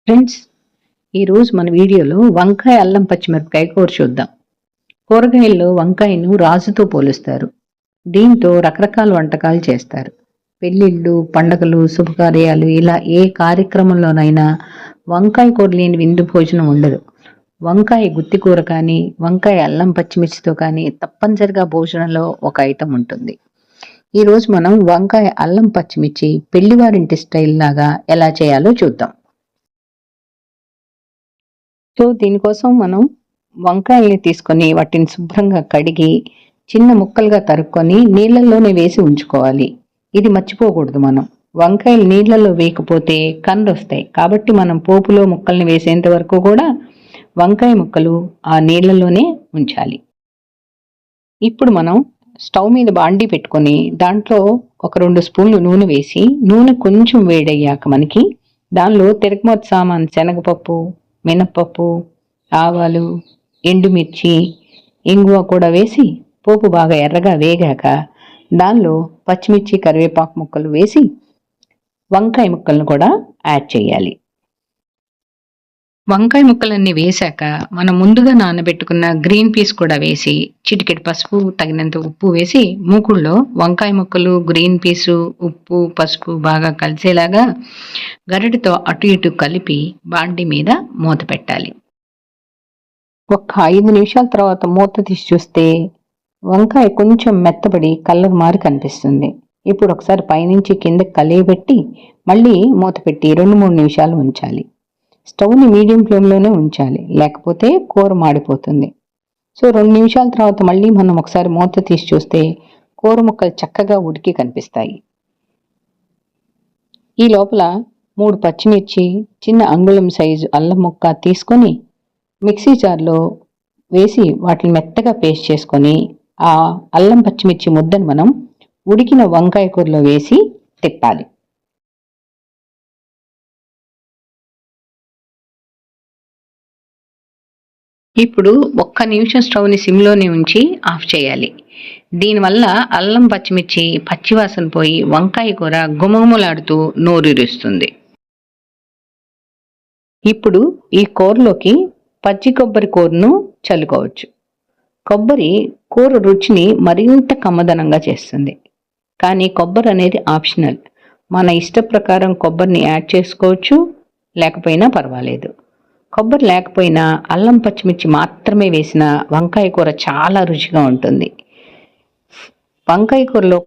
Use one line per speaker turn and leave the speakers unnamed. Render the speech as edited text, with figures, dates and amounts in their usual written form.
Friends, ఈరోజు మన వీడియోలో వంకాయ అల్లం పచ్చిమిరపకాయ కూర చూద్దాం. కూరగాయల్లో వంకాయను రాజుతో పోలుస్తారు. దీంతో రకరకాల వంటకాలు చేస్తారు. పెళ్ళిళ్ళు, పండగలు, శుభకార్యాలు ఇలా ఏ కార్యక్రమంలోనైనా వంకాయ కూర లేని విందు భోజనం ఉండదు. వంకాయ గుత్తి కూర కానీ, వంకాయ అల్లం పచ్చిమిర్చితో కానీ తప్పనిసరిగా భోజనంలో ఒక ఐటెం ఉంటుంది. ఈరోజు మనం వంకాయ అల్లం పచ్చిమిర్చి పెళ్లివారింటి స్టైల్ లాగా ఎలా చేయాలో చూద్దాం. సో దీనికోసం మనం వంకాయల్ని తీసుకొని వాటిని శుభ్రంగా కడిగి చిన్న ముక్కలుగా తరుక్కొని నీళ్ళల్లోనే వేసి ఉంచుకోవాలి. ఇది మర్చిపోకూడదు. మనం వంకాయలు నీళ్ళల్లో వేయకపోతే కండ్లు వస్తాయి. కాబట్టి మనం పోపులో ముక్కల్ని వేసేంత వరకు కూడా వంకాయ ముక్కలు ఆ నీళ్ళల్లోనే ఉంచాలి. ఇప్పుడు మనం స్టవ్ మీద బాండీ పెట్టుకొని దాంట్లో ఒక 2 స్పూన్లు నూనె వేసి, నూనె కొంచెం వేడయ్యాక మనకి దానిలో తిరగమోతు సామాన్ శనగపప్పు, మినప్పప్పు, ఆవాలు, ఎండుమిర్చి, ఇంగువ కూడా వేసి పోపు బాగా ఎర్రగా వేగాక దానిలో పచ్చిమిర్చి, కరివేపాకు ముక్కలు వేసి వంకాయ ముక్కలను కూడా యాడ్ చేయాలి. వంకాయ ముక్కలన్నీ వేశాక మనం ముందుగా నానబెట్టుకున్న గ్రీన్ పీస్ కూడా వేసి చిటికెడు పసుపు, తగినంత ఉప్పు వేసి మూకుళ్ళలో వంకాయ ముక్కలు, గ్రీన్ పీసు, ఉప్పు, పసుపు బాగా కలిసేలాగా గరిటెతో అటు ఇటు కలిపి బాండి మీద మూత పెట్టాలి. ఒక్క 5 నిమిషాల తర్వాత మూత తీసి చూస్తే వంకాయ కొంచెం మెత్తబడి కలర్ మారి కనిపిస్తుంది. ఇప్పుడు ఒకసారి పైనుంచి కిందకి కలియబెట్టి మళ్ళీ మూత పెట్టి 2-3 నిమిషాలు ఉంచాలి. స్టవ్ని మీడియం ఫ్లేమ్లోనే ఉంచాలి, లేకపోతే కూర మాడిపోతుంది. సో 2 నిమిషాల తర్వాత మళ్ళీ మనం ఒకసారి మూత తీసి చూస్తే కూర ముక్కలు చక్కగా ఉడికి కనిపిస్తాయి. ఈ లోపల 3 పచ్చిమిర్చి, చిన్న అంగుళం సైజు అల్లం ముక్క తీసుకొని మిక్సీ జార్లో వేసి వాటిని మెత్తగా పేస్ట్ చేసుకొని ఆ అల్లం పచ్చిమిర్చి ముద్దను మనం ఉడికిన వంకాయ కూరలో వేసి తిప్పాలి. ఇప్పుడు 1 నిమిషం స్టవ్ని సిమ్లోనే ఉంచి ఆఫ్ చేయాలి. దీనివల్ల అల్లం పచ్చిమిర్చి పచ్చివాసన పోయి వంకాయ కూర గుమగుమలాడుతూ నోరూరిస్తుంది. ఇప్పుడు ఈ కూరలోకి పచ్చి కొబ్బరి కూరను చల్లుకోవచ్చు. కొబ్బరి కూర రుచిని మరింత కమ్మదనంగా చేస్తుంది. కానీ కొబ్బరి అనేది ఆప్షనల్. మన ఇష్ట ప్రకారం కొబ్బరిని యాడ్ చేసుకోవచ్చు, లేకపోయినా పర్వాలేదు. కొబ్బరి లేకపోయినా అల్లం పచ్చిమిర్చి మాత్రమే వేసిన వంకాయ కూర చాలా రుచిగా ఉంటుంది. వంకాయ కూరలో